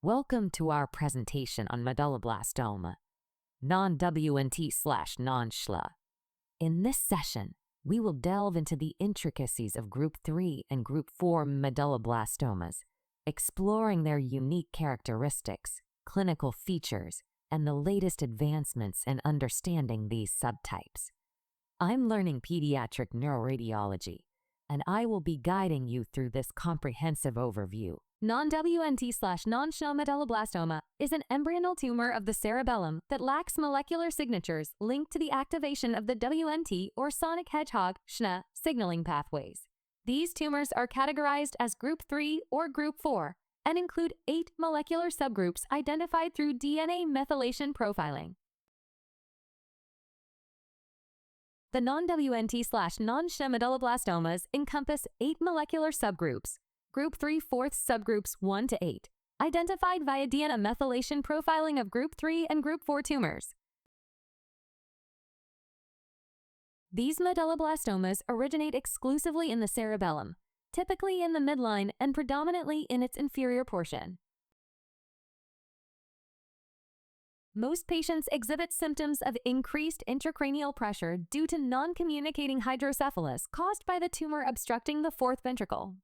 Welcome to our presentation on medulloblastoma, non-WNT/non-SHH. In this session, we will delve into the intricacies of Group 3 and Group 4 medulloblastomas, exploring their unique characteristics, clinical features, and the latest advancements in understanding these subtypes. I'm Learning Pediatric Neuroradiology, and I will be guiding you through this comprehensive overview. Non-WNT/non-SHH medulloblastoma is an embryonal tumor of the cerebellum that lacks molecular signatures linked to the activation of the WNT or sonic hedgehog SHH signaling pathways. These tumors are categorized as Group 3 or Group 4 and include 8 molecular subgroups identified through DNA methylation profiling. The non-WNT/non-SHH medulloblastomas encompass 8 molecular subgroups, Group 3/4 subgroups 1 to 8, identified via DNA methylation profiling of Group 3 and Group 4 tumors. These medulloblastomas originate exclusively in the cerebellum, typically in the midline and predominantly in its inferior portion. Most patients exhibit symptoms of increased intracranial pressure due to non-communicating hydrocephalus caused by the tumor obstructing the fourth ventricle.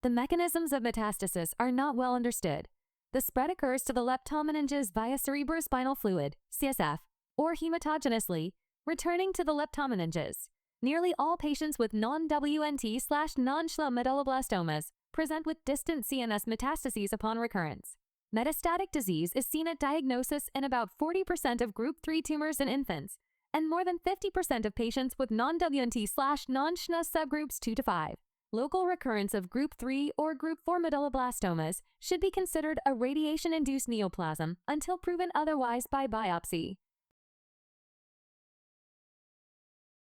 The mechanisms of metastasis are not well understood. The spread occurs to the leptomeninges via cerebrospinal fluid, CSF, or hematogenously, returning to the leptomeninges. Nearly all patients with non-WNT/non-SHH medulloblastomas present with distant CNS metastases upon recurrence. Metastatic disease is seen at diagnosis in about 40% of Group 3 tumors in infants, and more than 50% of patients with non-WNT/non-SHH subgroups 2 to 5. Local recurrence of Group 3 or Group 4 medulloblastomas should be considered a radiation-induced neoplasm until proven otherwise by biopsy.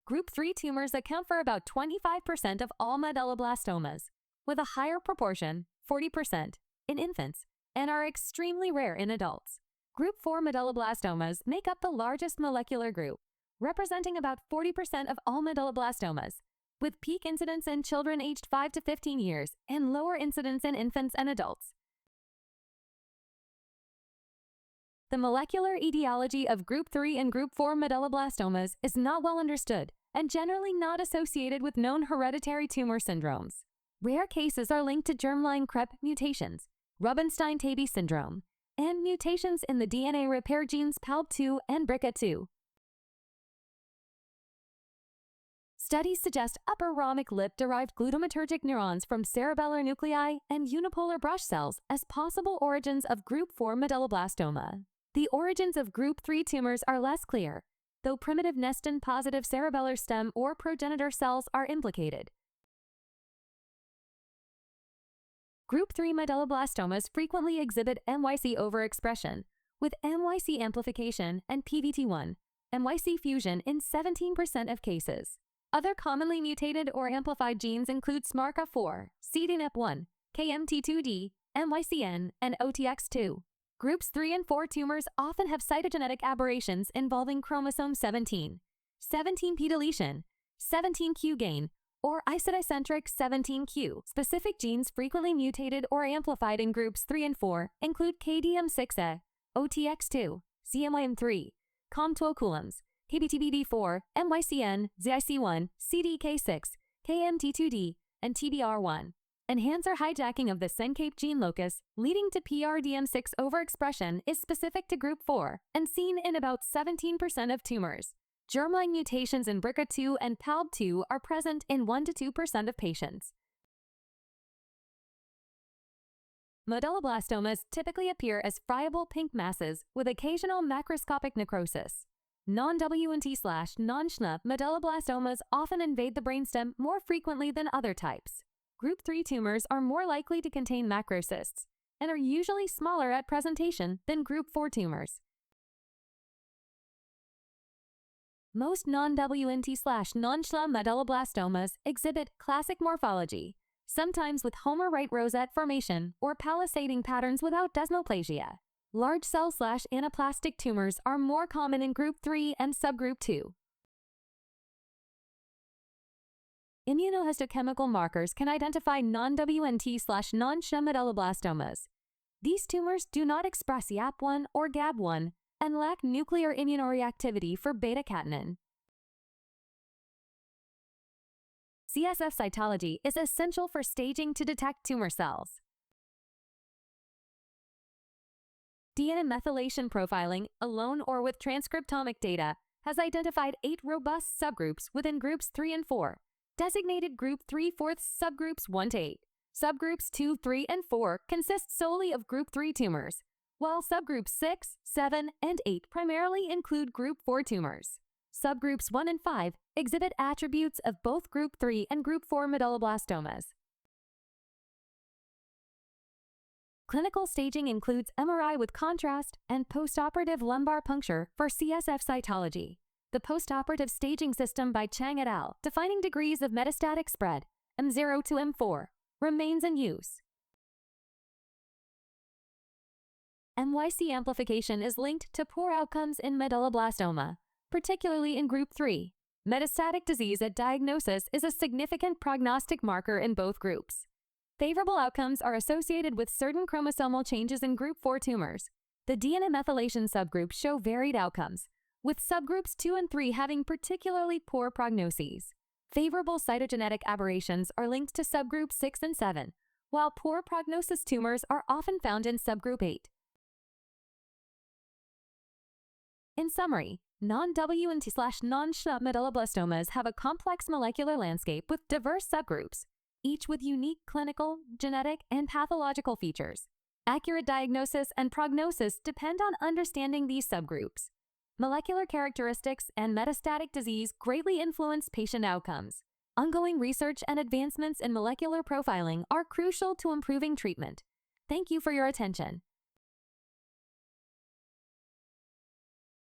Group 3 tumors account for about 25% of all medulloblastomas, with a higher proportion, 40%, in infants, and are extremely rare in adults. Group 4 medulloblastomas make up the largest molecular group, representing about 40% of all medulloblastomas, with peak incidence in children aged 5 to 15 years and lower incidence in infants and adults. The molecular etiology of Group 3 and Group 4 medulloblastomas is not well understood and generally not associated with known hereditary tumor syndromes. Rare cases are linked to germline CREP mutations, Rubinstein-Tabby syndrome, and mutations in the DNA repair genes PALB2 and BRCA2. Studies suggest upper rhomic lip-derived glutamatergic neurons from cerebellar nuclei and unipolar brush cells as possible origins of Group 4 medulloblastoma. The origins of Group 3 tumors are less clear, though primitive Nestin-positive cerebellar stem or progenitor cells are implicated. Group 3 medulloblastomas frequently exhibit MYC overexpression, with MYC amplification and PVT1, MYC fusion in 17% of cases. Other commonly mutated or amplified genes include SMARCA4, CDNF1, KMT2D, MYCN, and OTX2. Groups 3 and 4 tumors often have cytogenetic aberrations involving chromosome 17, 17p deletion, 17q gain, or isodicentric 17q. Specific genes frequently mutated or amplified in Groups 3 and 4 include KDM6A, OTX2, CMYM3, COM12 KBTBD4, MYCN, ZIC1, CDK6, KMT2D, and TBR1. Enhancer hijacking of the SENCAPE gene locus, leading to PRDM6 overexpression, is specific to Group 4 and seen in about 17% of tumors. Germline mutations in BRCA2 and PALB2 are present in 1 to 2% of patients. Medulloblastomas typically appear as friable pink masses with occasional macroscopic necrosis. Non-WNT/non-SHH medulloblastomas often invade the brainstem more frequently than other types. Group 3 tumors are more likely to contain macrocysts and are usually smaller at presentation than Group 4 tumors. Most non-WNT/non-SHH medulloblastomas exhibit classic morphology, sometimes with Homer-right rosette formation or palisading patterns without desmoplasia. Large cell/anaplastic tumors are more common in Group 3 and subgroup 2. Immunohistochemical markers can identify non-WNT/non-SHH medulloblastomas. These tumors do not express YAP1 or GAB1 and lack nuclear immunoreactivity for beta-catenin. CSF cytology is essential for staging to detect tumor cells. DNA methylation profiling, alone or with transcriptomic data, has identified 8 robust subgroups within groups 3 and 4, designated group 3/4 subgroups 1 to 8. Subgroups 2, 3, and 4 consist solely of group 3 tumors, while subgroups 6, 7, and 8 primarily include group 4 tumors. Subgroups 1 and 5 exhibit attributes of both group 3 and group 4 medulloblastomas. Clinical staging includes MRI with contrast and postoperative lumbar puncture for CSF cytology. The postoperative staging system by Chang et al., defining degrees of metastatic spread, M0 to M4, remains in use. MYC amplification is linked to poor outcomes in medulloblastoma, particularly in group 3. Metastatic disease at diagnosis is a significant prognostic marker in both groups. Favorable outcomes are associated with certain chromosomal changes in group 4 tumors. The DNA methylation subgroups show varied outcomes, with subgroups 2 and 3 having particularly poor prognoses. Favorable cytogenetic aberrations are linked to subgroups 6 and 7, while poor prognosis tumors are often found in subgroup 8. In summary, non-WNT/non-SHH medulloblastomas have a complex molecular landscape with diverse subgroups, each with unique clinical, genetic, and pathological features. Accurate diagnosis and prognosis depend on understanding these subgroups. Molecular characteristics and metastatic disease greatly influence patient outcomes. Ongoing research and advancements in molecular profiling are crucial to improving treatment. Thank you for your attention.